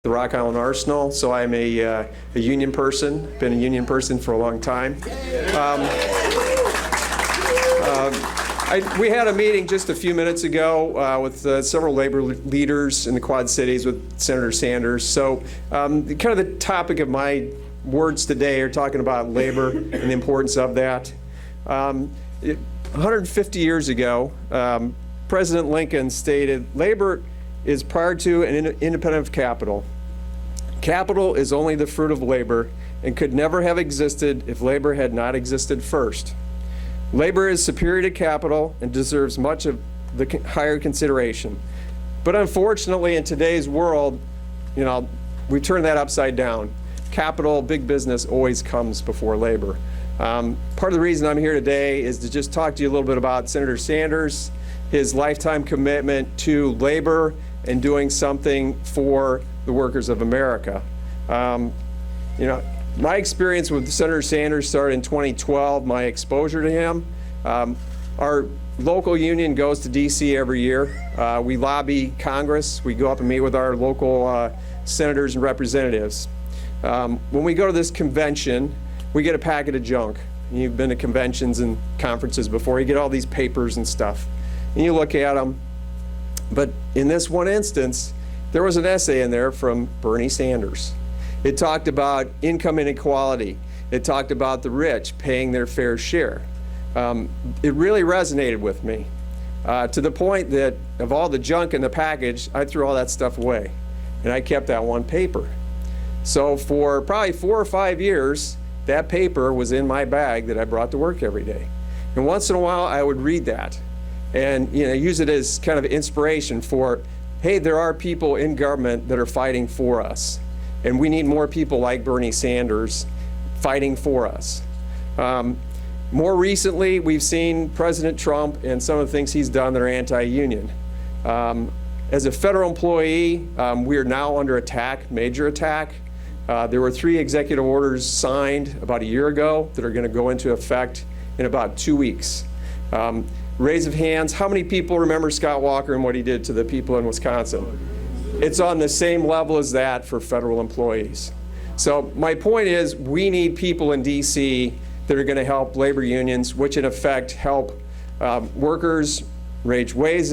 the Rock Island Arsenal, so I'm a union person, been a union person for a long time. We had a meeting just a few minutes ago with several labor leaders in the Quad Cities with Senator Sanders. So kind of the topic of my words today are talking about labor and the importance of that. 150 years ago, President Lincoln stated, labor is prior to and independent of capital. Capital is only the fruit of labor and could never have existed if labor had not existed first. Labor is superior to capital and deserves much of the higher consideration. But unfortunately, in today's world, we turn that upside down. Capital, big business always comes before labor. Part of the reason I'm here today is to just talk to you a little bit about Senator Sanders, his lifetime commitment to labor and doing something for the workers of America. My experience with Senator Sanders started in 2012, my exposure to him. Our local union goes to DC every year. We lobby Congress. We go up and meet with our local senators and representatives. When we go to this convention, we get a packet of junk. You've been to conventions and conferences before. You get all these papers and stuff, and you look at them. But in this one instance, there was an essay in there from Bernie Sanders. It talked about income inequality. It talked about the rich paying their fair share. It really resonated with me to the point that of all the junk in the package, I threw all that stuff away, and I kept that one paper. So for probably 4 or 5 years, that paper was in my bag that I brought to work every day. And once in a while, I would read that and use it as kind of inspiration for, hey, there are people in government that are fighting for us. And we need more people like Bernie Sanders fighting for us. More recently, we've seen President Trump and some of the things he's done that are anti-union. As a federal employee, we are now under attack, major attack. There were 3 executive orders signed about a year ago that are going to go into effect in about 2 weeks. Raise of hands, how many people remember Scott Walker and what he did to the people in Wisconsin? It's on the same level as that for federal employees. So my point is, we need people in DC that are going to help labor unions, which in effect help workers raise wages,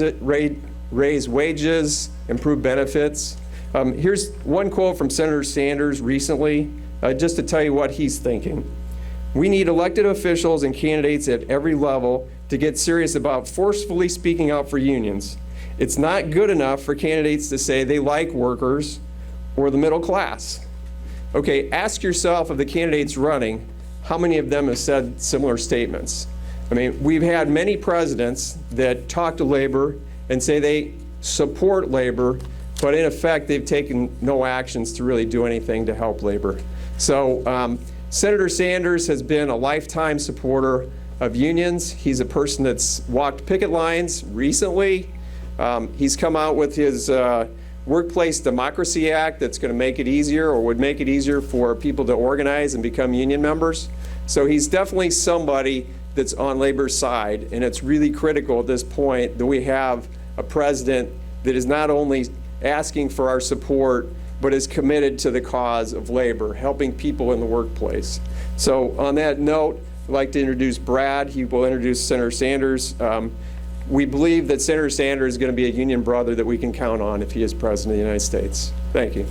improve benefits. Here's one quote from Senator Sanders recently, just to tell you what he's thinking. We need elected officials and candidates at every level to get serious about forcefully speaking out for unions. It's not good enough for candidates to say they like workers or the middle class. Okay, ask yourself of the candidates running, how many of them have said similar statements? I mean, we've had many presidents that talk to labor and say they support labor, but in effect, they've taken no actions to really do anything to help labor. So Senator Sanders has been a lifetime supporter of unions. He's a person that's walked picket lines recently. He's come out with his Workplace Democracy Act that's going to make it easier, or would make it easier for people to organize and become union members. So he's definitely somebody that's on labor's side, and it's really critical at this point that we have a president that is not only asking for our support, but is committed to the cause of labor, helping people in the workplace. So on that note, I'd like to introduce Brad. He will introduce Senator Sanders. We believe that Senator Sanders is going to be a union brother that we can count on if he is President of the United States. Thank you.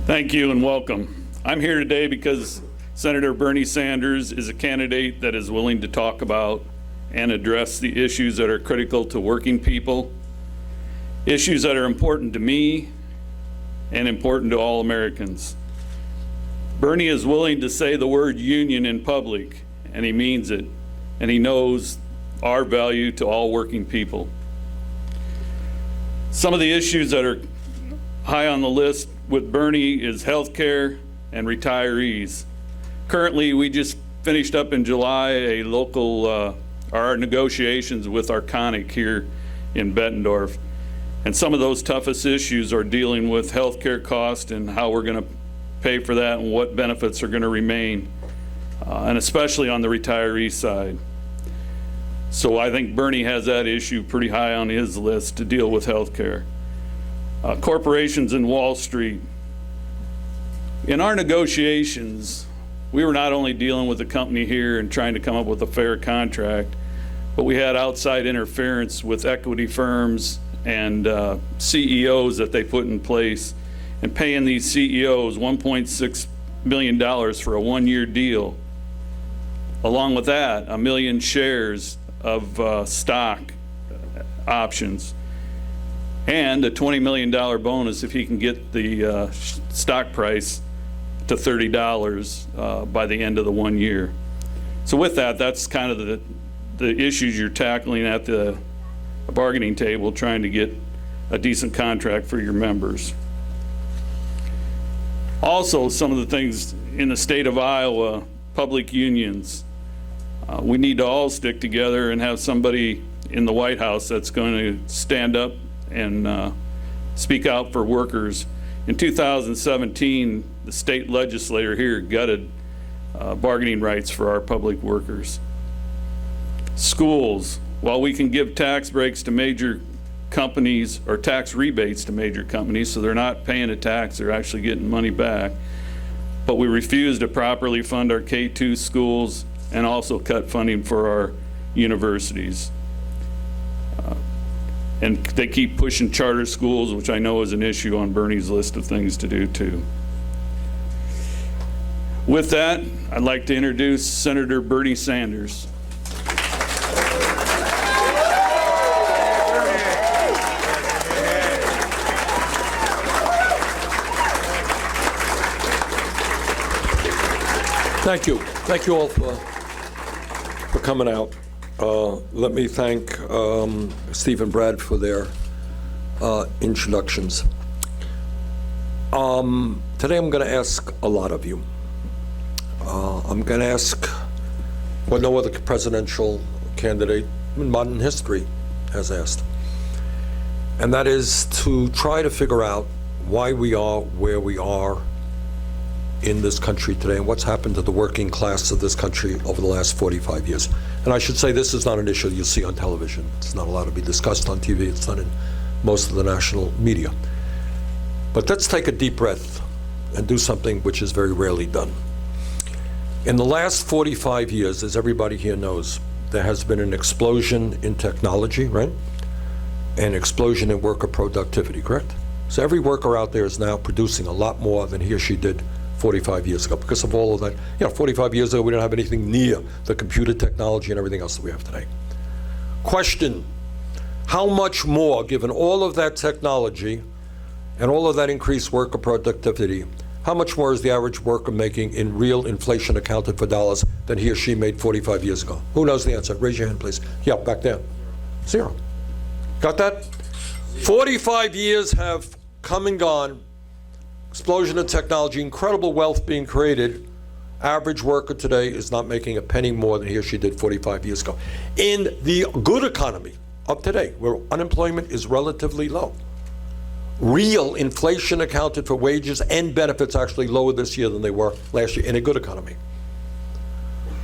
Thank you and welcome. I'm here today because Senator Bernie Sanders is a candidate that is willing to talk about and address the issues that are critical to working people, issues that are important to me and important to all Americans. Bernie is willing to say the word union in public, and he means it, and he knows our value to all working people. Some of the issues that are high on the list with Bernie is health care and retirees. Currently, we just finished up in July our negotiations with Arconic here in Bettendorf. And some of those toughest issues are dealing with health care cost and how we're going to pay for that and what benefits are going to remain, and especially on the retiree side. So I think Bernie has that issue pretty high on his list to deal with healthcare. Corporations in Wall Street. In our negotiations, we were not only dealing with the company here and trying to come up with a fair contract, but we had outside interference with equity firms and CEOs that they put in place, and paying these CEOs $1.6 million for a one-year deal. Along with that, 1 million shares of stock options, and a $20 million bonus if he can get the stock price to $30 by the end of the 1 year. So with that, that's kind of the issues you're tackling at the bargaining table, trying to get a decent contract for your members. Also, some of the things in the state of Iowa, public unions. We need to all stick together and have somebody in the White House that's going to stand up and speak out for workers. In 2017, the state legislator here gutted bargaining rights for our public workers. Schools, while we can give tax breaks to major companies or tax rebates to major companies so they're not paying a tax, they're actually getting money back, but we refuse to properly fund our K-2 schools and also cut funding for our universities. And they keep pushing charter schools, which I know is an issue on Bernie's list of things to do too. With that, I'd like to introduce Senator Bernie Sanders. Thank you. Thank you all for coming out. Let me thank Steve and Brad for their introductions. Today I'm going to ask a lot of you. I'm going to ask what no other presidential candidate in modern history has asked. And that is to try to figure out why we are where we are in this country today and what's happened to the working class of this country over the last 45 years. And I should say this is not an issue you'll see on television. It's not allowed to be discussed on TV. It's not in most of the national media. But let's take a deep breath and do something which is very rarely done. In the last 45 years, as everybody here knows, there has been an explosion in technology, right? An explosion in worker productivity, correct? So every worker out there is now producing a lot more than he or she did 45 years ago because of all of that. 45 years ago, we didn't have anything near the computer technology and everything else that we have today. Question, how much more, given all of that technology and all of that increased worker productivity, how much more is the average worker making in real inflation accounted for dollars than he or she made 45 years ago? Who knows the answer? Raise your hand, please. Yeah, back there. Zero. Got that? 45 years have come and gone. Explosion of technology, incredible wealth being created. Average worker today is not making a penny more than he or she did 45 years ago. In the good economy of today, where unemployment is relatively low, real inflation accounted for wages and benefits actually lower this year than they were last year in a good economy.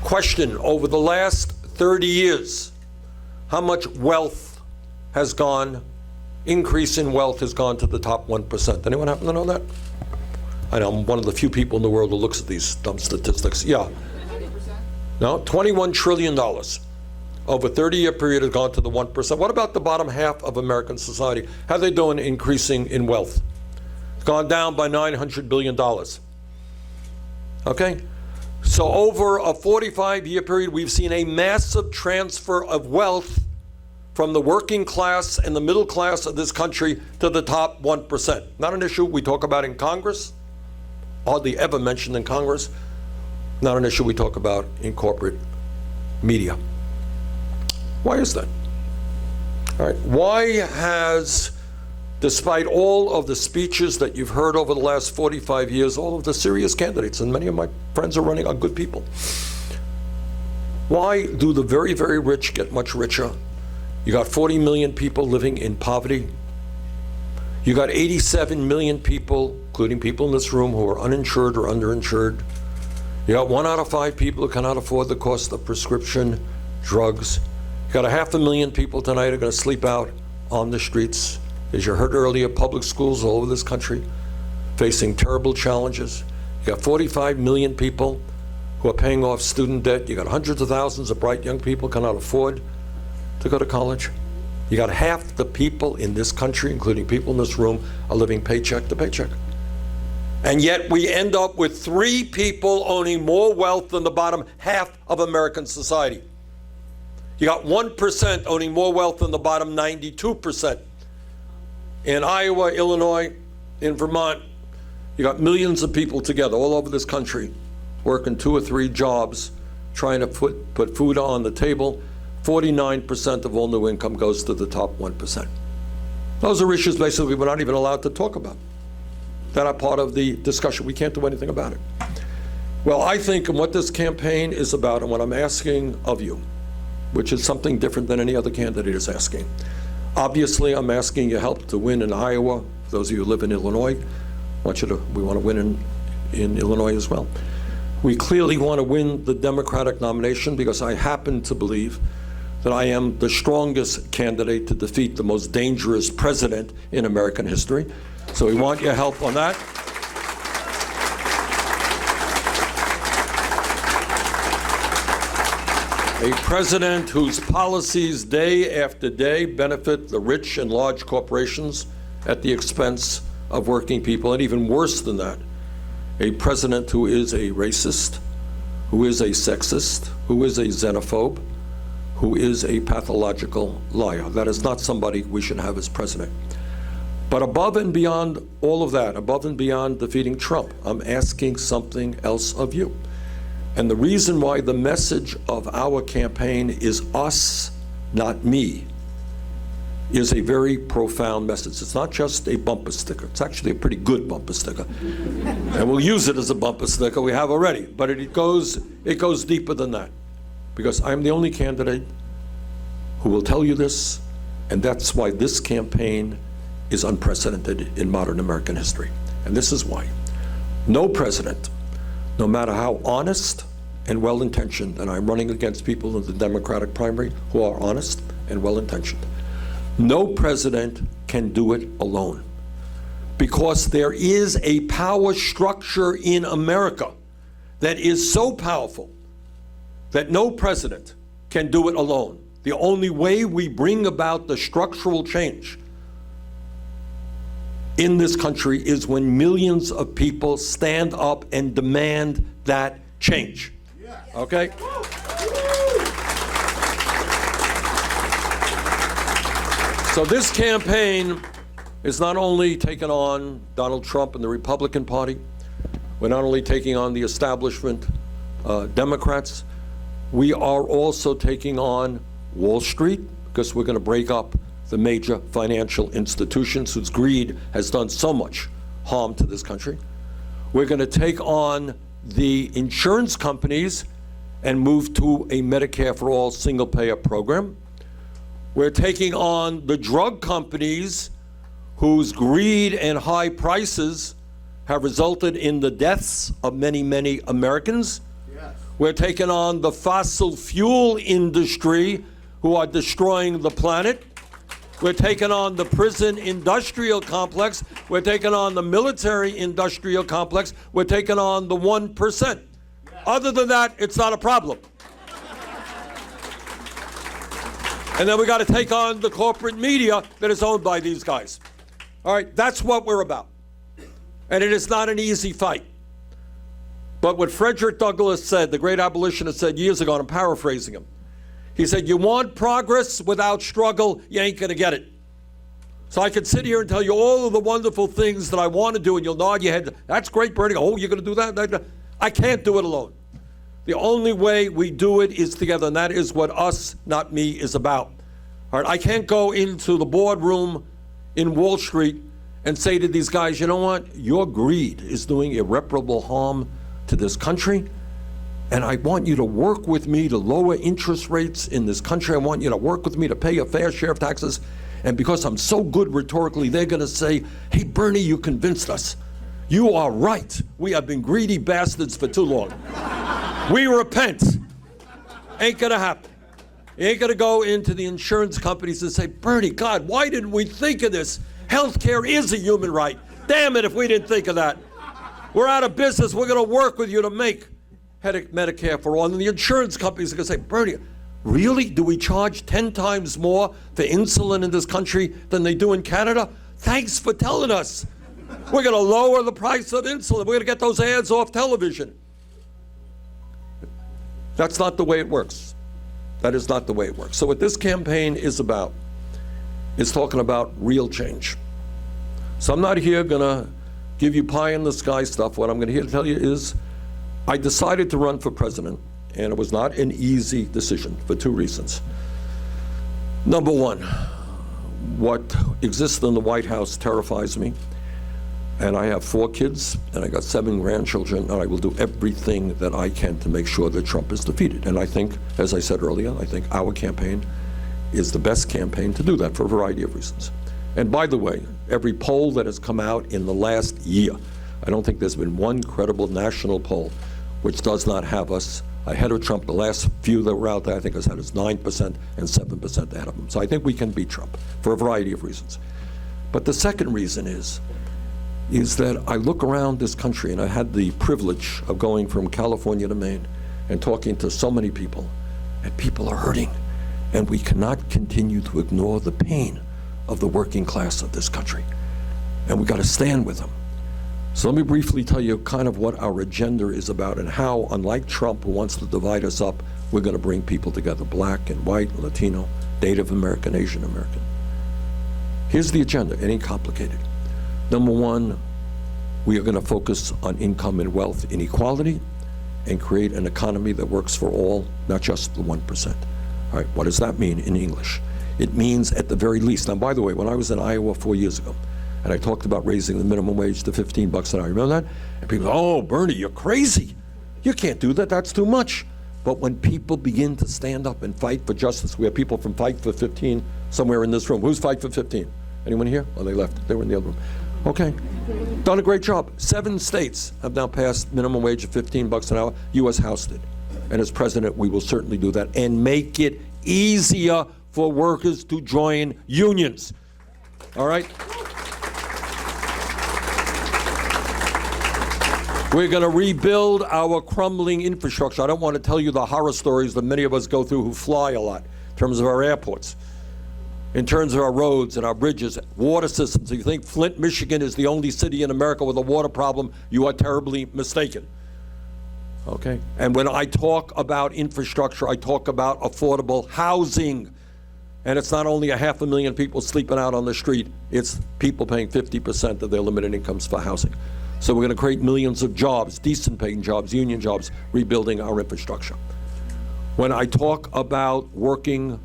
Question, over the last 30 years, how much wealth has gone, increase in wealth has gone to the top 1%? Anyone happen to know that? I know I'm one of the few people in the world who looks at these dumb statistics. Yeah. No, $21 trillion over a 30-year period has gone to the 1%. What about the bottom half of American society? How are they doing increasing in wealth? It's gone down by $900 billion. Okay? So over a 45-year period, we've seen a massive transfer of wealth from the working class and the middle class of this country to the top 1%. Not an issue we talk about in Congress, hardly ever mentioned in Congress. Not an issue we talk about in corporate media. Why is that? All right. Why has, despite all of the speeches that you've heard over the last 45 years, all of the serious candidates, and many of my friends are running, are good people, why do the very, very rich get much richer? You got 40 million people living in poverty. You got 87 million people, including people in this room, who are uninsured or underinsured. You got 1 out of 5 people who cannot afford the cost of prescription drugs. You got 500,000 people tonight are going to sleep out on the streets. As you heard earlier, public schools all over this country facing terrible challenges. You got 45 million people who are paying off student debt. You got hundreds of thousands of bright young people cannot afford to go to college. You got half the people in this country, including people in this room, are living paycheck to paycheck. And yet we end up with 3 people owning more wealth than the bottom half of American society. You got 1% owning more wealth than the bottom 92%. In Iowa, Illinois, in Vermont, you got millions of people together all over this country working 2 or 3 jobs, trying to put food on the table. 49% of all new income goes to the top 1%. Those are issues basically we're not even allowed to talk about. They're not part of the discussion. We can't do anything about it. Well, I think what this campaign is about and what I'm asking of you, which is something different than any other candidate is asking. Obviously, I'm asking your help to win in Iowa. For those of you who live in Illinois, we want to win in Illinois as well. We clearly want to win the Democratic nomination because I happen to believe that I am the strongest candidate to defeat the most dangerous president in American history. So we want your help on that. A president whose policies day after day benefit the rich and large corporations at the expense of working people, and even worse than that, a president who is a racist, who is a sexist, who is a xenophobe, who is a pathological liar. That is not somebody we should have as president. But above and beyond all of that, above and beyond defeating Trump, I'm asking something else of you. And the reason why the message of our campaign is us, not me, is a very profound message. It's not just a bumper sticker. It's actually a pretty good bumper sticker. And we'll use it as a bumper sticker. We have already. But it goes deeper than that. Because I'm the only candidate who will tell you this, and that's why this campaign is unprecedented in modern American history. And this is why. No president, no matter how honest and well-intentioned, and I'm running against people in the Democratic primary who are honest and well-intentioned, no president can do it alone. Because there is a power structure in America that is so powerful that no president can do it alone. The only way we bring about the structural change in this country is when millions of people stand up and demand that change. Okay? So this campaign is not only taking on Donald Trump and the Republican Party, we're not only taking on the establishment Democrats, we are also taking on Wall Street, because we're going to break up the major financial institutions whose greed has done so much harm to this country. We're going to take on the insurance companies and move to a Medicare for all single-payer program. We're taking on the drug companies whose greed and high prices have resulted in the deaths of many, many Americans. Yes. We're taking on the fossil fuel industry who are destroying the planet. We're taking on the prison industrial complex. We're taking on the military industrial complex. We're taking on the 1%. Other than that, it's not a problem. And then we got to take on the corporate media that is owned by these guys. All right, that's what we're about. And it is not an easy fight. But what Frederick Douglass said, the great abolitionist, said years ago, and I'm paraphrasing him, he said, you want progress without struggle, you ain't going to get it. So I could sit here and tell you all of the wonderful things that I want to do, and you'll nod your head, that's great, Bernie. Oh, you're going to do that? I can't do it alone. The only way we do it is together, and that is what us, not me, is about. All right, I can't go into the boardroom in Wall Street and say to these guys, you know what? Your greed is doing irreparable harm to this country, and I want you to work with me to lower interest rates in this country. I want you to work with me to pay a fair share of taxes. And because I'm so good rhetorically, they're going to say, hey, Bernie, you convinced us. You are right. We have been greedy bastards for too long. We repent. Ain't going to happen. You ain't going to go into the insurance companies and say, Bernie, God, why didn't we think of this? Healthcare is a human right. Damn it if we didn't think of that. We're out of business. We're going to work with you to make Medicare for all. And the insurance companies are going to say, Bernie, really? Do we charge 10 times more for insulin in this country than they do in Canada? Thanks for telling us. We're going to lower the price of insulin. We're going to get those ads off television. That's not the way it works. That is not the way it works. So what this campaign is about is talking about real change. So I'm not here going to give you pie in the sky stuff. What I'm going to here to tell you is I decided to run for president, and it was not an easy decision for two reasons. Number one, what exists in the White House terrifies me. And I have 4 kids, and I got 7 grandchildren, and I will do everything that I can to make sure that Trump is defeated. And I think, as I said earlier, I think our campaign is the best campaign to do that for a variety of reasons. And by the way, every poll that has come out in the last year, I don't think there's been one credible national poll which does not have us ahead of Trump. The last few that were out there, I think, has had us 9% and 7% ahead of him. So I think we can beat Trump for a variety of reasons. But the second reason is that I look around this country, and I had the privilege of going from California to Maine and talking to so many people, and people are hurting, and we cannot continue to ignore the pain of the working class of this country, and we got to stand with them. So let me briefly tell you kind of what our agenda is about and how, unlike Trump, who wants to divide us up, we're going to bring people together, black and white, Latino, Native American, Asian American. Here's the agenda. It ain't complicated. Number one, we are going to focus on income and wealth inequality and create an economy that works for all, not just the 1%. All right, what does that mean in English? It means at the very least, now by the way, when I was in Iowa 4 years ago, and I talked about raising the minimum wage to $15 an hour, remember that? And people go, oh, Bernie, you're crazy. You can't do that, that's too much. But when people begin to stand up and fight for justice, we have people from Fight for 15 somewhere in this room. Who's Fight for 15? Anyone here? Oh, they left, they were in the other room. Okay, done a great job. 7 states have now passed minimum wage of $15 an hour. U.S. House did. And as president, we will certainly do that and make it easier for workers to join unions. All right? We're going to rebuild our crumbling infrastructure. I don't want to tell you the horror stories that many of us go through who fly a lot in terms of our airports, in terms of our roads and our bridges, water systems. If you think Flint, Michigan is the only city in America with a water problem, you are terribly mistaken. Okay? And when I talk about infrastructure, I talk about affordable housing. And it's not only 500,000 people sleeping out on the street, it's people paying 50% of their limited incomes for housing. So we're going to create millions of jobs, decent paying jobs, union jobs, rebuilding our infrastructure. When I talk about working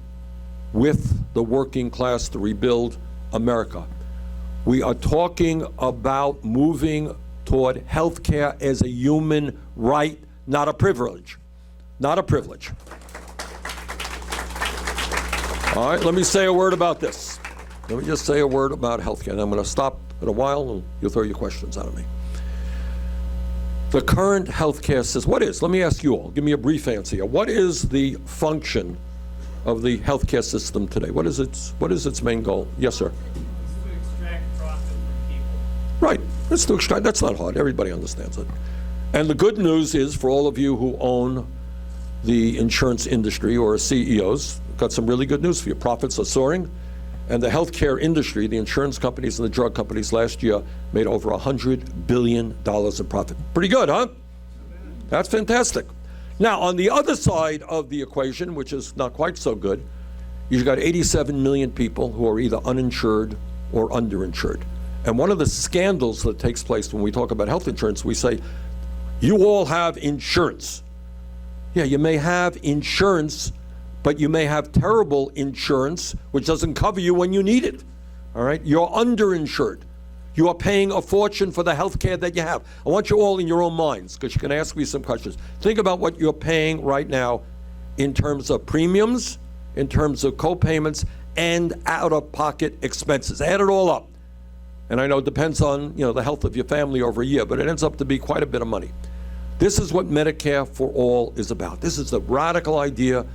with the working class to rebuild America, we are talking about moving toward health care as a human right, not a privilege. Not a privilege. All right, let me say a word about this. Let me just say a word about health care, and I'm going to stop in a while, and you'll throw your questions out of me. The current health care system, let me ask you all, give me a brief answer here. What is the function of the health care system today? What is its main goal? Yes, sir. It's to extract profit from people. Right, it's to extract, that's not hard, everybody understands it. And the good news is for all of you who own the insurance industry or are CEOs, got some really good news for you. Profits are soaring, and the healthcare industry, the insurance companies and the drug companies last year made over $100 billion in profit. Pretty good, huh? That's fantastic. Now, on the other side of the equation, which is not quite so good, you've got 87 million people who are either uninsured or underinsured. And one of the scandals that takes place when we talk about health insurance, we say, you all have insurance. Yeah, you may have insurance, but you may have terrible insurance, which doesn't cover you when you need it. All right? You're underinsured. You are paying a fortune for the health care that you have. I want you all in your own minds, because you can ask me some questions. Think about what you're paying right now in terms of premiums, in terms of co-payments, and out-of-pocket expenses. Add it all up. And I know it depends on the health of your family over a year, but it ends up to be quite a bit of money. This is what Medicare for All is about. This is the radical idea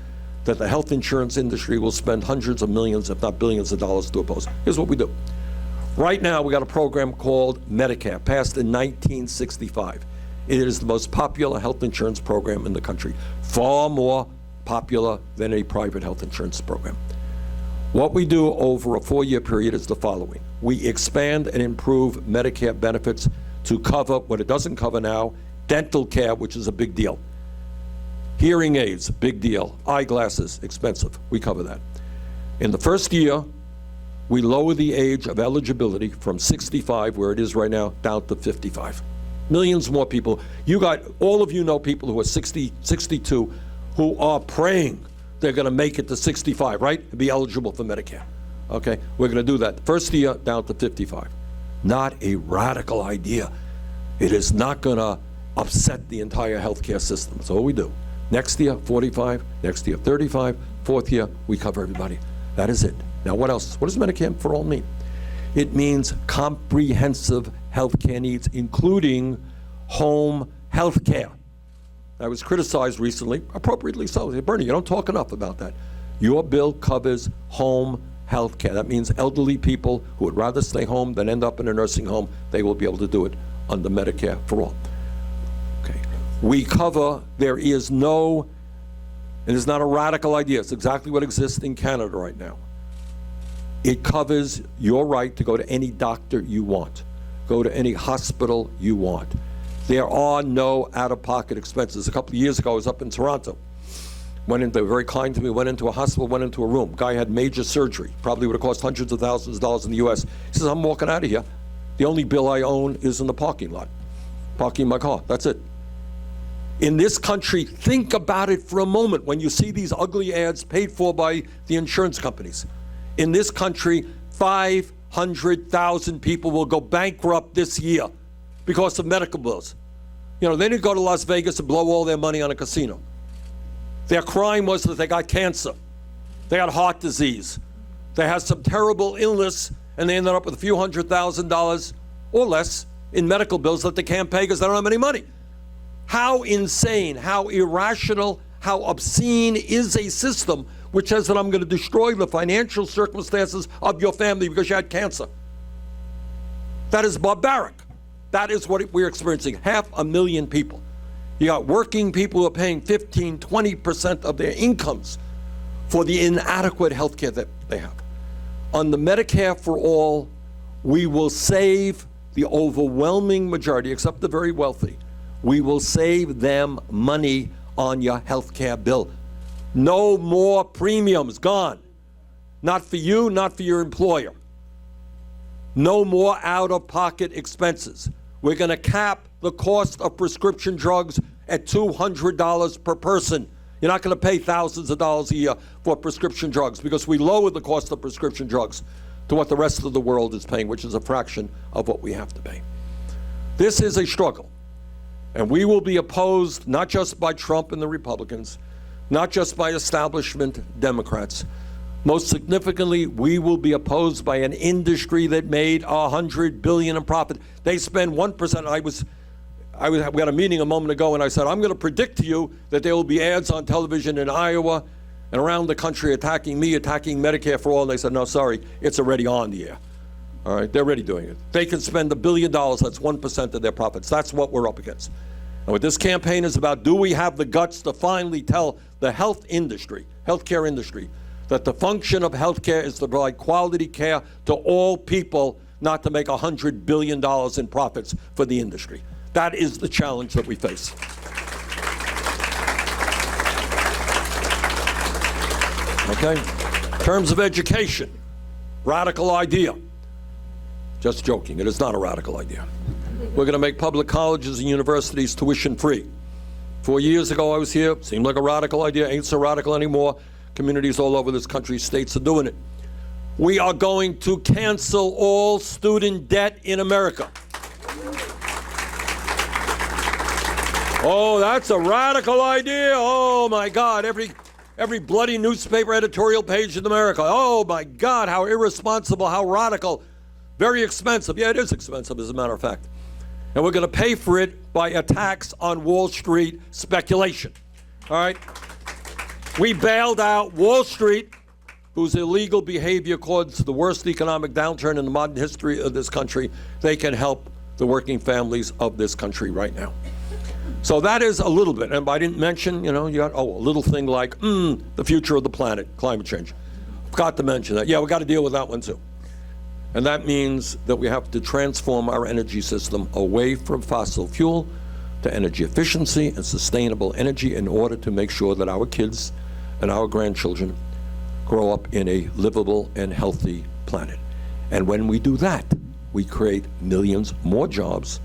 that the health insurance industry will spend hundreds of millions, if not billions of dollars to oppose. Here's what we do. Right now, we got a program called Medicare, passed in 1965. It is the most popular health insurance program in the country, far more popular than a private health insurance program. What we do over a 4-year period is the following. We expand and improve Medicare benefits to cover what it doesn't cover now, dental care, which is a big deal. Hearing aids, big deal. Eyeglasses, expensive. We cover that. In the first year, we lower the age of eligibility from 65, where it is right now, down to 55. Millions more people. All of you know people who are 60, 62, who are praying they're going to make it to 65, right? And be eligible for Medicare. Okay? We're going to do that. First year, down to 55. Not a radical idea. It is not going to upset the entire healthcare system. That's all we do. Next year, 45. Next year, 35. Fourth year, we cover everybody. That is it. Now, what else? What does Medicare for All mean? It means comprehensive health care needs, including home health care. I was criticized recently, appropriately so. They say, Bernie, you don't talk enough about that. Your bill covers home health care. That means elderly people who would rather stay home than end up in a nursing home, they will be able to do it under Medicare for All. Okay. We cover, there is no, and it's not a radical idea, it's exactly what exists in Canada right now. It covers your right to go to any doctor you want, go to any hospital you want. There are no out-of-pocket expenses. A couple of years ago, I was up in Toronto. They were very kind to me, went into a hospital, went into a room. Guy had major surgery, probably would have cost hundreds of thousands of dollars in the US. He says, I'm walking out of here. The only bill I own is in the parking lot, parking my car, that's it. In this country, think about it for a moment when you see these ugly ads paid for by the insurance companies. In this country, 500,000 people will go bankrupt this year because of medical bills. You know, they didn't go to Las Vegas and blow all their money on a casino. Their crime was that they got cancer. They had heart disease. They had some terrible illness, and they ended up with a few $100,000 or less in medical bills that they can't pay because they don't have any money. How insane, how irrational, how obscene is a system which says that I'm going to destroy the financial circumstances of your family because you had cancer? That is barbaric. That is what we're experiencing. 500,000 people. You got working people who are paying 15, 20% of their incomes for the inadequate health care that they have. On the Medicare for All, we will save the overwhelming majority, except the very wealthy. We will save them money on your health care bill. No more premiums, gone. Not for you, not for your employer. No more out-of-pocket expenses. We're going to cap the cost of prescription drugs at $200 per person. You're not going to pay thousands of dollars a year for prescription drugs because we lowered the cost of prescription drugs to what the rest of the world is paying, which is a fraction of what we have to pay. This is a struggle. And we will be opposed not just by Trump and the Republicans, not just by establishment Democrats. Most significantly, we will be opposed by an industry that made $100 billion in profit. They spend 1%. We had a meeting a moment ago, and I said, I'm going to predict to you that there will be ads on television in Iowa and around the country attacking me, attacking Medicare for All. And they said, no, sorry, it's already on the air. All right, they're already doing it. They can spend $1 billion, that's 1% of their profits. That's what we're up against. And what this campaign is about, do we have the guts to finally tell the healthcare industry, that the function of healthcare is to provide quality care to all people, not to make $100 billion in profits for the industry. That is the challenge that we face. Okay? In terms of education, radical idea. Just joking, it is not a radical idea. We're going to make public colleges and universities tuition free. 4 years ago I was here, seemed like a radical idea, ain't so radical anymore. Communities all over this country, states are doing it. We are going to cancel all student debt in America. Oh, that's a radical idea. Oh my God, every bloody newspaper editorial page in America. Oh my God, how irresponsible, how radical. Very expensive. Yeah, it is expensive, as a matter of fact. And we're going to pay for it by a tax on Wall Street speculation. All right? We bailed out Wall Street, whose illegal behavior caused the worst economic downturn in the modern history of this country. They can help the working families of this country right now. So that is a little bit. And I didn't mention, you got, a little thing like, the future of the planet, climate change. Forgot to mention that. Yeah, we got to deal with that one too. And that means that we have to transform our energy system away from fossil fuel to energy efficiency and sustainable energy in order to make sure that our kids and our grandchildren grow up in a livable and healthy planet. And when we do that, we create millions more jobs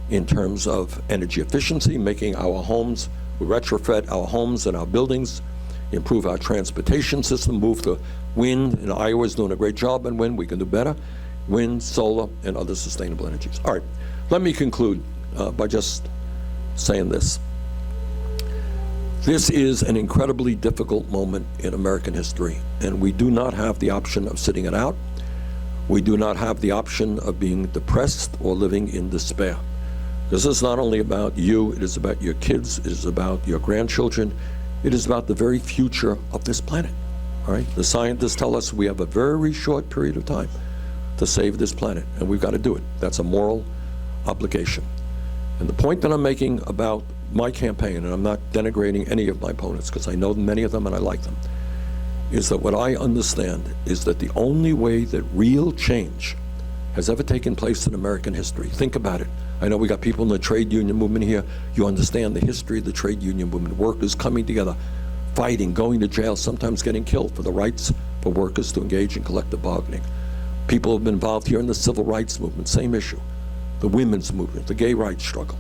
in terms of energy efficiency, making our homes, we retrofit our homes and our buildings, improve our transportation system, move the wind, and Iowa's doing a great job on wind, we can do better, wind, solar, and other sustainable energies. All right, let me conclude by just saying this. This is an incredibly difficult moment in American history, and we do not have the option of sitting it out. We do not have the option of being depressed or living in despair. This is not only about you, it is about your kids, it is about your grandchildren, it is about the very future of this planet. All right? The scientists tell us we have a very short period of time to save this planet, and we've got to do it. That's a moral obligation. And the point that I'm making about my campaign, and I'm not denigrating any of my opponents because I know many of them and I like them, is that what I understand is that the only way that real change has ever taken place in American history, think about it. I know we got people in the trade union movement here. You understand the history of the trade union movement, workers coming together, fighting, going to jail, sometimes getting killed for the rights for workers to engage in collective bargaining. People have been involved here in the civil rights movement, same issue. The women's movement, the gay rights struggle.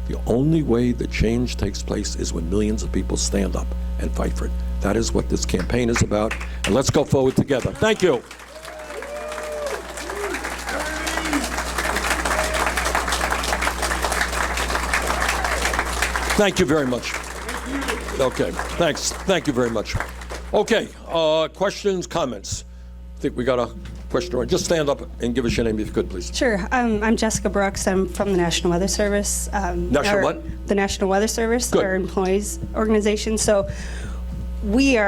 The only way that change takes place is when millions of people stand up and fight for it. That is what this campaign is about, and let's go forward together. Thank you. Thank you very much. Okay, thanks. Thank you very much. Okay, questions, comments? I think we got a question. Just stand up and give us your name if you could, please. Sure. I'm Jessica Brooks. I'm from the National Weather Service. National what? The National Weather Service, Good. our employees organization. So we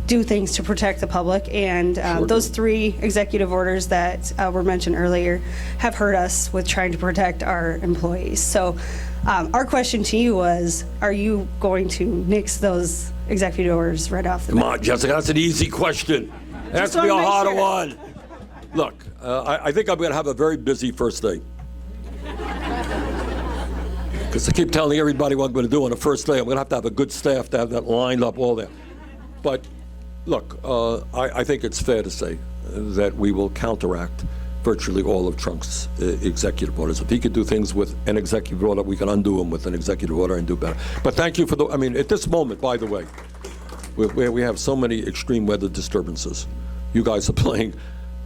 do things to protect the public, and those 3 executive orders that were mentioned earlier have hurt us with trying to protect our employees. So our question to you was, are you going to nix those executive orders right off the bat? Come on, Jessica, that's an easy question. It has to be a wanna make harder sure. one. Look, I think I'm going to have a very busy first day. Because I keep telling everybody what I'm going to do on the first day. I'm going to have a good staff to have that lined up all there. But look, I think it's fair to say that we will counteract virtually all of Trump's executive orders. If he could do things with an executive order, we can undo them with an executive order and do better. But thank you for at this moment, by the way, where we have so many extreme weather disturbances, you guys are playing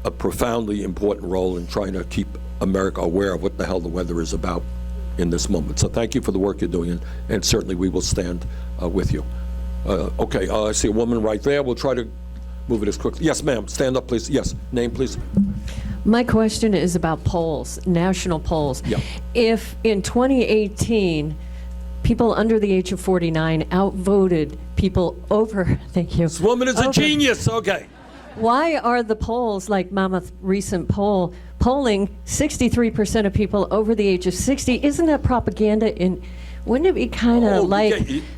a profoundly important role in trying to keep America aware of what the hell the weather is about in this moment. So thank you for the work you're doing, and certainly we will stand with you. Okay, I see a woman right there. We'll try to move it as quickly. Yes, ma'am. Stand up, please. Yes. Name, please. My question is about polls, national polls. Yeah. If in 2018, people under the age of 49 outvoted people over, thank you. This woman is a genius. Okay. Why are the polls, like Monmouth recent poll, polling 63% of people over the age of 60? Isn't that propaganda? Wouldn't it be kind of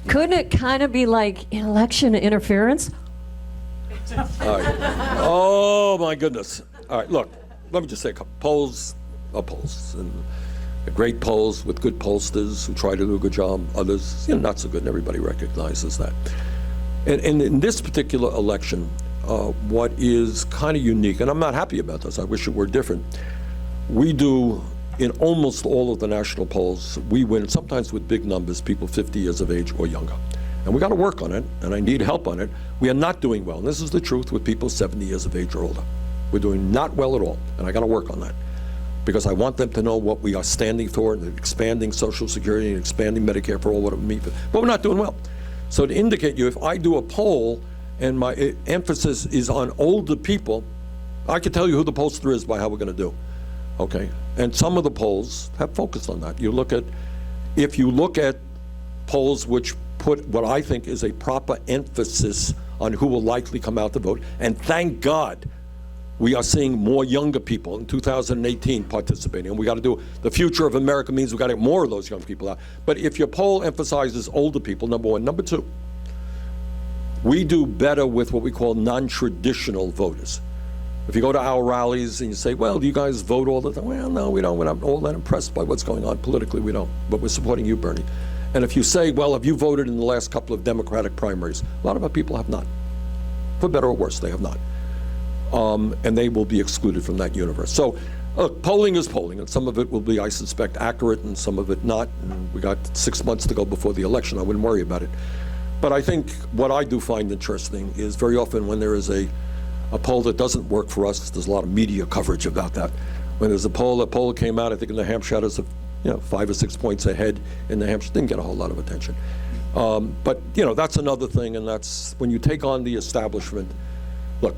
couldn't it kind of be like election interference? All right. Oh, my goodness. All right, look, let me just say a couple. Polls are polls. And great polls with good pollsters who try to do a good job. Others, not so good, and everybody recognizes that. And in this particular election, what is kind of unique, and I'm not happy about this, I wish it were different, we do, in almost all of the national polls, we win, sometimes with big numbers, people 50 years of age or younger. And we got to work on it, and I need help on it. We are not doing well, and this is the truth with people 70 years of age or older. We're doing not well at all, and I got to work on that. Because I want them to know what we are standing for, and expanding Social Security and expanding Medicare for all what it means. But we're not doing well. So to indicate you, if I do a poll and my emphasis is on older people, I can tell you who the pollster is by how we're going to do. Okay? And some of the polls have focused on that. If you look at polls which put what I think is a proper emphasis on who will likely come out to vote. And thank God we are seeing more younger people in 2018 participating, and we got to do the future of America means we got to get more of those young people out. But if your poll emphasizes older people, number one. Number two, we do better with what we call non-traditional voters. If you go to our rallies and you say, well, do you guys vote all the time? Well, no, we don't. We're not all that impressed by what's going on politically. We don't. But we're supporting you, Bernie. And if you say, well, have you voted in the last couple of Democratic primaries? A lot of our people have not. For better or worse, they have not. And they will be excluded from that universe. So polling is polling, and some of it will be, I suspect, accurate, and some of it not. And we got 6 months to go before the election. I wouldn't worry about it. But I think what I do find interesting is very often when there is a poll that doesn't work for us, there's a lot of media coverage about that. When there's a poll came out, I think in New Hampshire, had us 5 or 6 points ahead in New Hampshire, didn't get a whole lot of attention. But that's another thing, and that's when you take on the establishment. Look,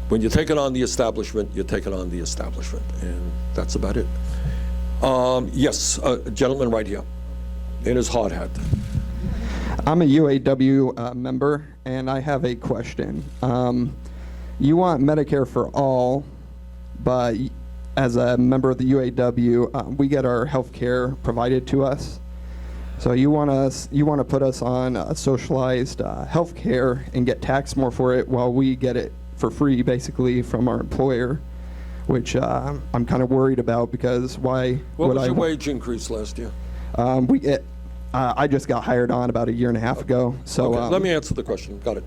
when you're taking on the establishment, you're taking on the establishment, and that's about it. Yes, a gentleman right here in his hard hat. I'm a UAW member, and I have a question. You want Medicare for all, but as a member of the UAW, we get our health care provided to us. So you want to put us on socialized health care and get taxed more for it while we get it for free, basically, from our employer, which I'm kind of worried about because why What would was I... your wage increase last year? We get... I just got hired on about 1.5 years ago, so... Okay, let me answer the question. Got it.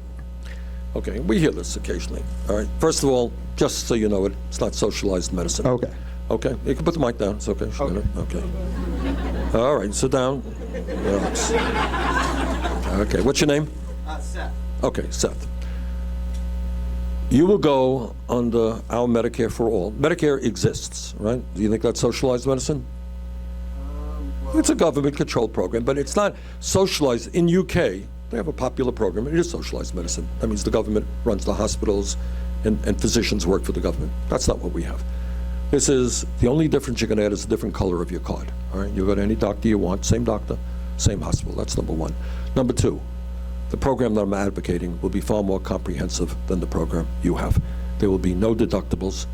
Okay, we hear this occasionally. All right. First of all, just so you know it, it's not socialized medicine. Okay. Okay. You can put the mic down. It's okay. Okay. All right. Sit down. Relax. Okay. What's your name? Seth. Okay, Seth. You will go under our Medicare for all. Medicare exists, right? Do you think that's socialized medicine? It's a government-controlled program, but it's not socialized. In UK, they have a popular program. It is socialized medicine. That means the government runs the hospitals and physicians work for the government. That's not what we have. This is, the only difference you can add is the different color of your card. All right, you go to any doctor you want, same doctor, same hospital. That's number one. Number two, the program that I'm advocating will be far more comprehensive than the program you have. There will be no deductibles.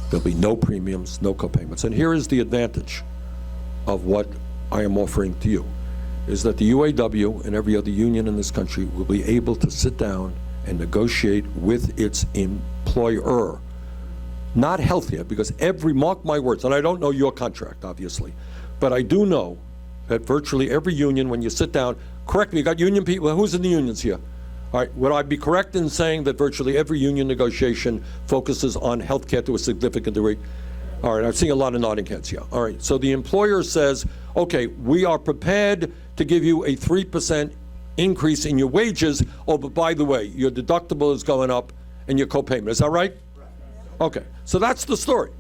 There'll be no premiums, no copayments. And here is the advantage of what I am offering to you, is that the UAW and every other union in this country will be able to sit down and negotiate with its employer. Not healthcare, because mark my words, and I don't know your contract, obviously, but I do know that virtually every union, when you sit down, correct me, you got union people, who's in the unions here? All right, would I be correct in saying that virtually every union negotiation focuses on healthcare to a significant degree? All right, I'm seeing a lot of nodding heads here. All right, so the employer says, okay, we are prepared to give you a 3% increase in your wages. Oh, but by the way, your deductible is going up and your copayment. Is that right? Okay, so that's the story.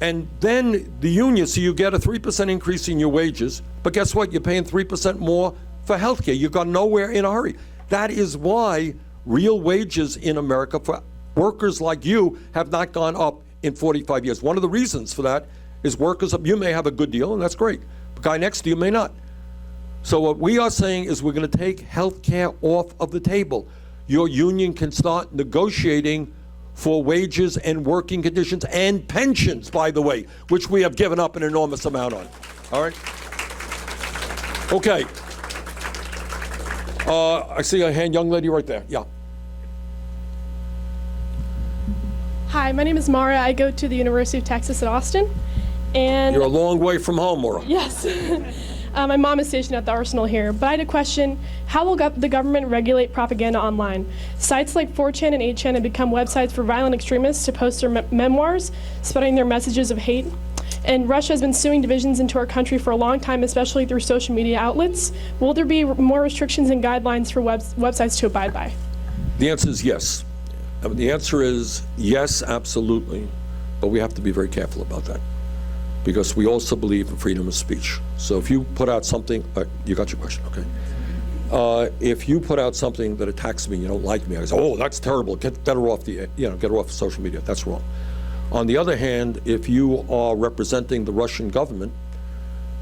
And then the union, so you get a 3% increase in your wages, but guess what? You're paying 3% more for health care. You got nowhere in a hurry. That is why real wages in America for workers like you have not gone up in 45 years. One of the reasons for that is workers, you may have a good deal, and that's great. The guy next to you may not. So what we are saying is we're going to take health care off of the table. Your union can start negotiating for wages and working conditions and pensions, by the way, which we have given up an enormous amount on. All right? Okay. I see a hand, young lady right there. Yeah. Hi, my name is Mara. I go to the University of Texas at Austin. And You're a long way from home, Maura. yes. My mom is stationed at the Arsenal here, but I had a question. How will the government regulate propaganda online? Sites like 4chan and 8chan have become websites for violent extremists to post their memoirs, spreading their messages of hate. And Russia has been suing divisions into our country for a long time, especially through social media outlets. Will there be more restrictions and guidelines for websites to abide by? The answer is yes. The answer is yes, absolutely, but we have to be very careful about that, because we also believe in freedom of speech. So if you put out something, you got your question, okay. If you put out something that attacks me, you don't like me, I say, oh, that's terrible, get her off get her off social media. That's wrong. On the other hand, if you are representing the Russian government,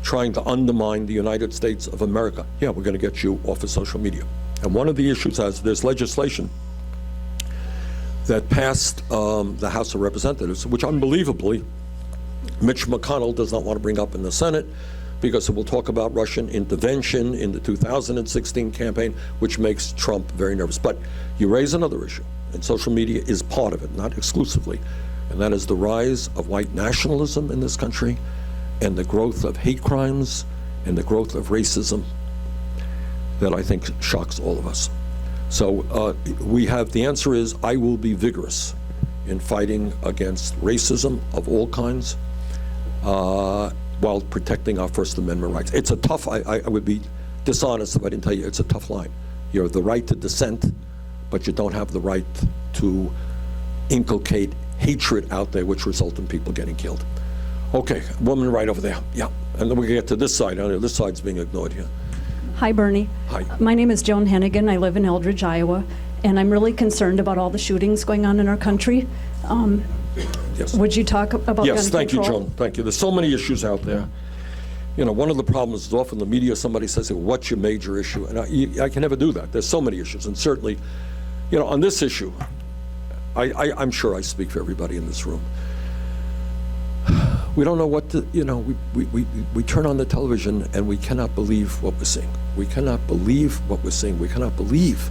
trying to undermine the United States of America, yeah, we're going to get you off of social media. And one of the issues is there's legislation that passed the House of Representatives, which unbelievably Mitch McConnell does not want to bring up in the Senate because it will talk about Russian intervention in the 2016 campaign, which makes Trump very nervous. But you raise another issue, and social media is part of it, not exclusively, and that is the rise of white nationalism in this country and the growth of hate crimes and the growth of racism that I think shocks all of us. So the answer is I will be vigorous in fighting against racism of all kinds while protecting our First Amendment rights. It's a tough, I would be dishonest if I didn't tell you, it's a tough line. You have the right to dissent, but you don't have the right to inculcate hatred out there, which result in people getting killed. Okay, woman right over there, yeah. And then we get to this side. I know this side's being ignored here. Hi, Bernie. Hi. My name is Joan Hennigan. I live in Eldridge, Iowa, and I'm really concerned about all the shootings going on in our country. Yes. Would you talk about gun control? Yes, thank you, Joan. Thank you. There's so many issues out there. You know, one of the problems is often the media, somebody says, what's your major issue? And I can never do that. There's so many issues. And certainly, you know, on this issue, I'm sure I speak for everybody in this room. We don't know what to, you know, we turn on the television and we cannot believe what we're seeing. We cannot believe what we're seeing. We cannot believe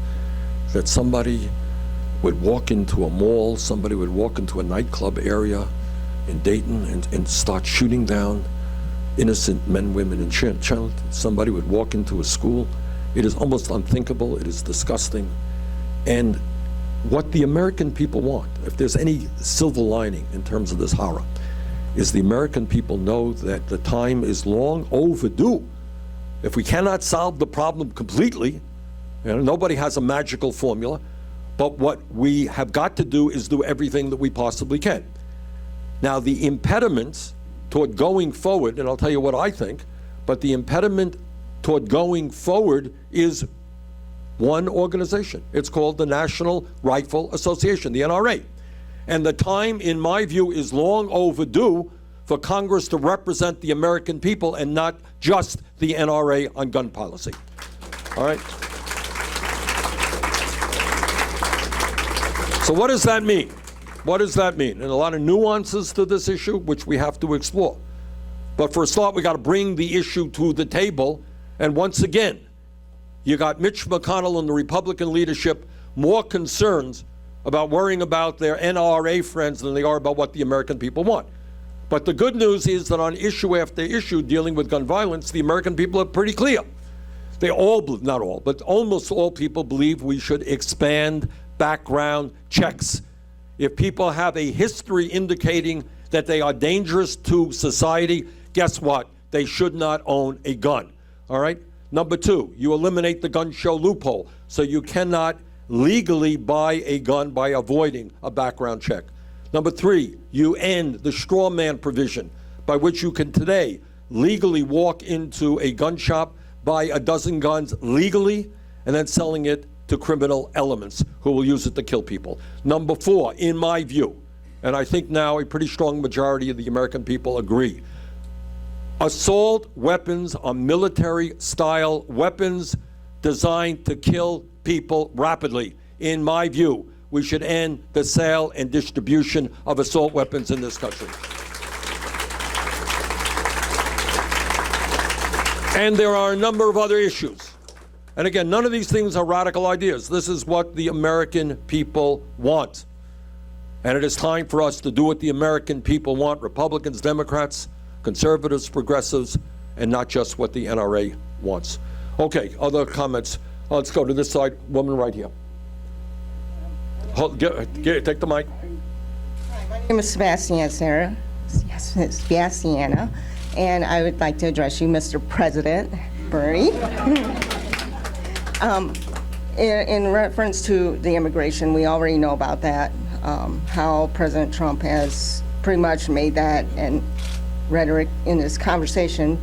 that somebody would walk into a mall, somebody would walk into a nightclub area in Dayton and start shooting down innocent men, women, and children. Somebody would walk into a school. It is almost unthinkable. It is disgusting. And what the American people want, if there's any silver lining in terms of this horror, is the American people know that the time is long overdue. If we cannot solve the problem completely, you know, nobody has a magical formula, but what we have got to do is do everything that we possibly can. Now, the impediment toward going forward, and I'll tell you what I think, but the impediment toward going forward is one organization. It's called the National Rifle Association, the NRA. And the time, in my view, is long overdue for Congress to represent the American people and not just the NRA on gun policy. All right? So what does that mean? What does that mean? And a lot of nuances to this issue, which we have to explore. But for a start, we got to bring the issue to the table. And once again, you got Mitch McConnell and the Republican leadership more concerned about worrying about their NRA friends than they are about what the American people want. But the good news is that on issue after issue dealing with gun violence, the American people are pretty clear. They all, not all, but almost all people believe we should expand background checks. If people have a history indicating that they are dangerous to society, guess what? They should not own a gun. All right? Number two, you eliminate the gun show loophole, so you cannot legally buy a gun by avoiding a background check. Number three, you end the straw man provision by which you can today legally walk into a gun shop, buy a dozen guns legally, and then selling it to criminal elements who will use it to kill people. Number four, in my view, and I think now a pretty strong majority of the American people agree, assault weapons are military-style weapons designed to kill people rapidly. In my view, we should end the sale and distribution of assault weapons in this country. And there are a number of other issues. And again, none of these things are radical ideas. This is what the American people want. And it is time for us to do what the American people want, Republicans, Democrats, conservatives, progressives, and not just what the NRA wants. Okay, other comments? Let's go to this side. Woman right here. Take the mic. My name is Sebastiana, and I would like to address you, Mr. President Bernie. In reference to the immigration, we already know about that, how President Trump has pretty much made that and rhetoric in this conversation.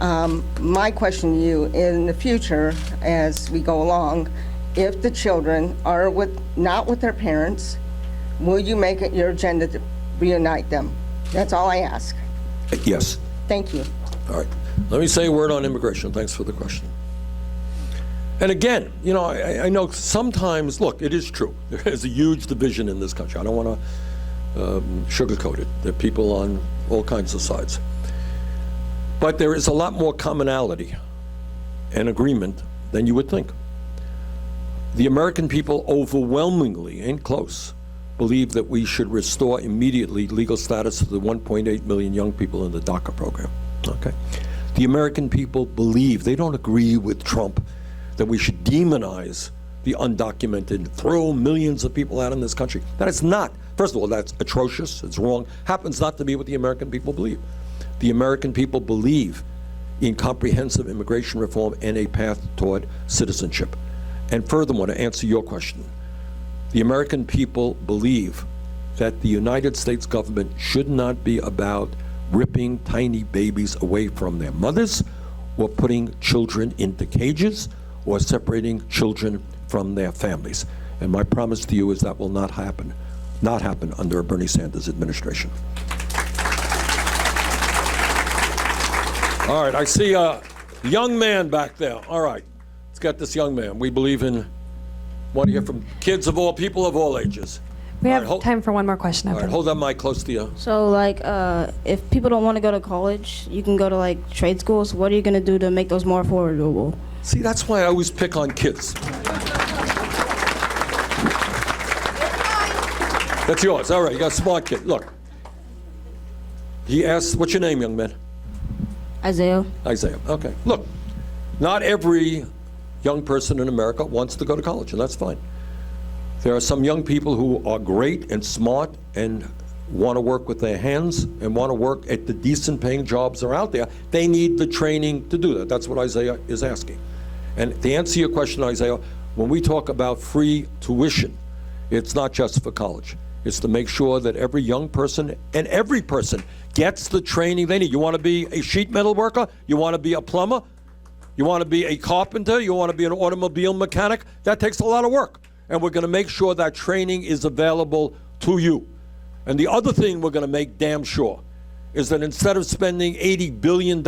My question to you, in the future, as we go along, if the children are not with their parents, will you make it your agenda to reunite them? That's all I ask. Yes. Thank you. All right. Let me say a word on immigration. Thanks for the question. And again, you know, I know sometimes, look, it is true. There is a huge division in this country. I don't want to sugarcoat it. There are people on all kinds of sides. But there is a lot more commonality and agreement than you would think. The American people overwhelmingly, ain't close, believe that we should restore immediately legal status to the 1.8 million young people in the DACA program. Okay? The American people believe, they don't agree with Trump, that we should demonize the undocumented, throw millions of people out in this country. That is not, first of all, that's atrocious, it's wrong, happens not to be what the American people believe. The American people believe in comprehensive immigration reform and a path toward citizenship. And furthermore, to answer your question, the American people believe that the United States government should not be about ripping tiny babies away from their mothers or putting children into cages or separating children from their families. And my promise to you is that will not happen under a Bernie Sanders administration. All right, I see a young man back there. All right, let's get this young man. We believe in, want to hear from kids of all, people of all ages. We All have right, time for one more question All after right, hold that mic close to you. So, like, if people don't want to go to college, you can go to, like, trade schools. What are you going to do to make those more affordable? See, that's why I always pick on kids. That's yours. All right, you got a smart kid. Look. He asked, what's your name, young man? Isaiah. Isaiah. Okay. Look, not every young person in America wants to go to college, and that's fine. There are some young people who are great and smart and want to work with their hands and want to work at the decent paying jobs that are out there. They need the training to do that. That's what Isaiah is asking. And to answer your question, Isaiah, when we talk about free tuition, it's not just for college. It's to make sure that every young person and every person gets the training they need. You want to be a sheet metal worker? You want to be a plumber? You want to be a carpenter? You want to be an automobile mechanic? That takes a lot of work. And we're going to make sure that training is available to you. And the other thing we're going to make damn sure is that instead of spending $80 billion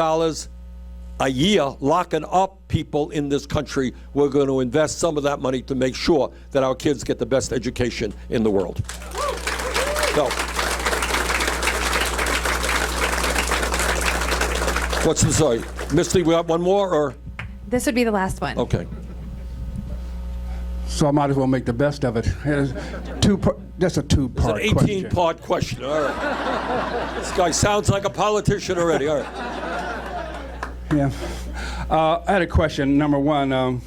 a year locking up people in this country, we're going to invest some of that money to make sure that our kids get the best education in the world. So, what's the story? Misty, we got one more, or? This would be the last one. Okay. So I might as well make the best of it. That's a two-part It's an question. 18-part question. All right. This guy sounds like a politician already. All right. Yeah. I had a question. Number one, I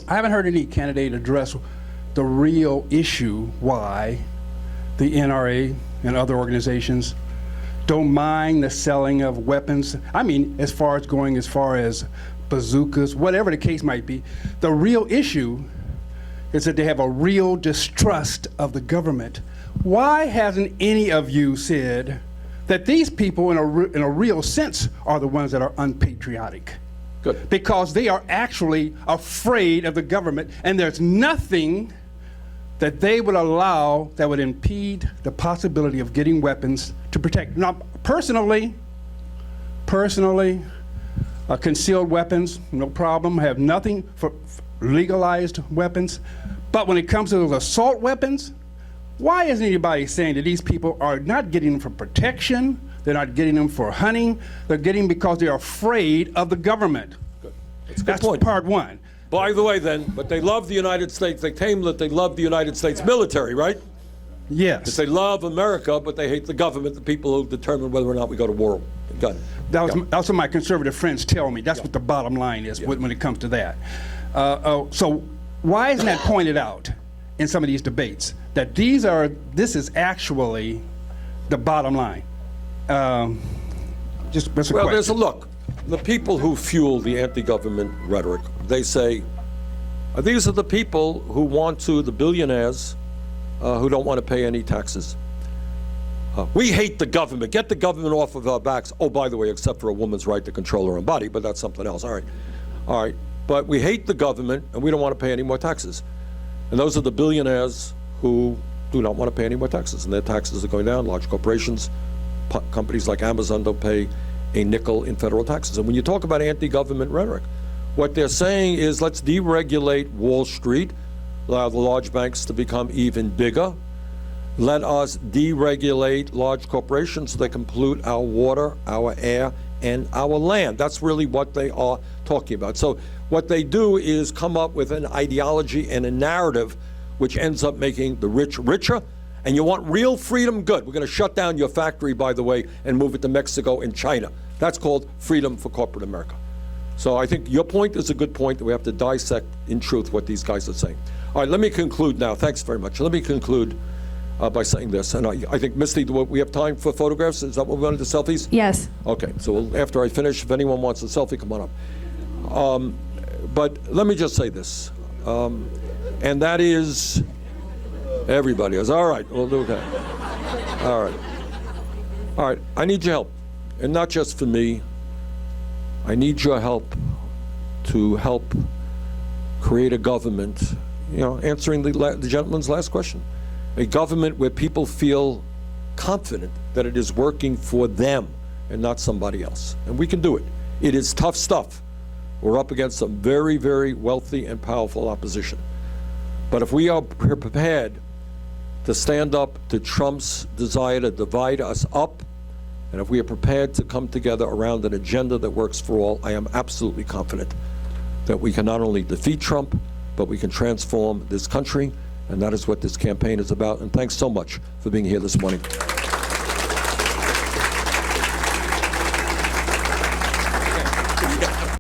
haven't heard any candidate address the real issue why the NRA and other organizations don't mind the selling of weapons. I mean, as far as bazookas, whatever the case might be. The real issue is that they have a real distrust of the government. Why hasn't any of you said that these people in a real sense are the ones that are unpatriotic? Good. Because they are actually afraid of the government, and there's nothing that they would allow that would impede the possibility of getting weapons to protect. Now, personally, concealed weapons, no problem. I have nothing for legalized weapons. But when it comes to those assault weapons, why isn't anybody saying that these people are not getting them for protection, they're not getting them for hunting, they're getting them because they're afraid of the government? Good. That's part one. By the way, then, but they love the United States. They claim that they love the United States military, right? Yes. They love America, but they hate the government, the people who determine whether or not we go to war. Got it. That's what my conservative friends tell me. That's what the bottom line is when it comes to that. So why isn't that pointed out in some of these debates? That this is actually the bottom line. That's a question. Well, there's a look. The people who fuel the anti-government rhetoric, they say, these are the people who want to, the billionaires who don't want to pay any taxes. We hate the government. Get the government off of our backs. Oh, by the way, except for a woman's right to control her own body, but that's something else. All right. But we hate the government, and we don't want to pay any more taxes. And those are the billionaires who do not want to pay any more taxes, and their taxes are going down. Large corporations, companies like Amazon don't pay a nickel in federal taxes. And when you talk about anti-government rhetoric, what they're saying is let's deregulate Wall Street, allow the large banks to become even bigger. Let us deregulate large corporations so they can pollute our water, our air, and our land. That's really what they are talking about. So what they do is come up with an ideology and a narrative which ends up making the rich richer. And you want real freedom? Good. We're going to shut down your factory, by the way, and move it to Mexico and China. That's called freedom for corporate America. So I think your point is a good point that we have to dissect in truth what these guys are saying. All right, let me conclude now. Thanks very much. Let me conclude by saying this. And I think, Misty, do we have time for photographs? Is that what we're going to do, selfies? Yes. Okay, so after I finish, if anyone wants a selfie, come on up. But let me just say this, and that is, everybody is, all right, we'll do that. All right. All right, I need your help, and not just for me. I need your help to help create a government, answering the gentleman's last question, a government where people feel confident that it is working for them and not somebody else. And we can do it. It is tough stuff. We're up against some very, very wealthy and powerful opposition. But if we are prepared to stand up to Trump's desire to divide us up, and if we are prepared to come together around an agenda that works for all, I am absolutely confident that we can not only defeat Trump, but we can transform this country, and that is what this campaign is about. And thanks so much for being here this morning.